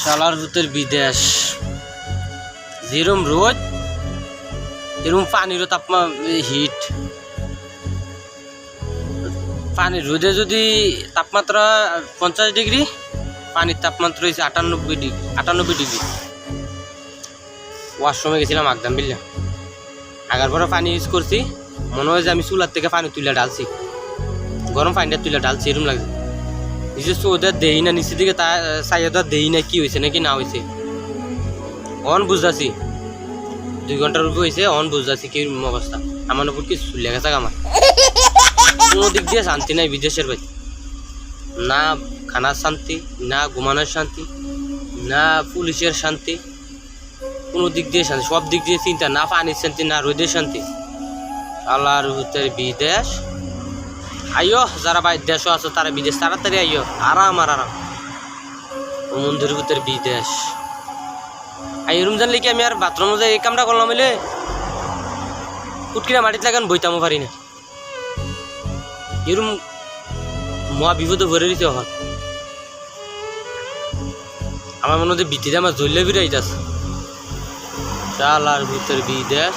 শালার ভূতের বিদেশ যেরম রোদ এরম পানিরও হিট পানির রোদে যদি তাপমাত্রা 50 ডিগ্রি পানির তাপমাত্রা হয়েছে 98 ডিগ্রি ওয়াশরুমে গেছিলাম একদম বিল্লা আগার পরে পানি ইউজ করছি মনে হয় যে আমি চুলার থেকে পানি তুলে ঢালছি গরম পানিটা তুলে ঢালছি এরম লাগছে নিজে ওদের দেই না নিচের দিকে চাইয়া দেই না কি হয়েছে নাকি না হয়েছে অন বুঝাছি 2 ঘন্টার উপর হয়েছে অন বুঝাছি কি অবস্থা আমার উপর কি চুলে গেছে আমার কোনো দিক দিয়ে শান্তি নাই বিদেশের ভাই না খানার শান্তি না ঘুমানোর শান্তি না পুলিশের শান্তি কোনো দিক দিয়ে শান্তি সব দিক দিয়ে চিন্তা না পানির শান্তি না রোদের শান্তি আল্লাহর ভূতের বিদেশ আইও যারা বাইর দেশও আছে তারা বিদেশ তাড়াতাড়ি আইও আরাম আর আরাম ও মন্দির ভূতের বিদেশ এই রুম জানলে কি আমি আর বাথরুমে যাই এই কামটা করলাম হইলে কুটকিরা মাটিতে লাগান বইতামও পারি না এরম মহা বিপদে ভরে দিতে হন আমার মনে হয় বিতিতে আমার জল্লে বিরাইতে আছে শালার ভূতের বিদেশ।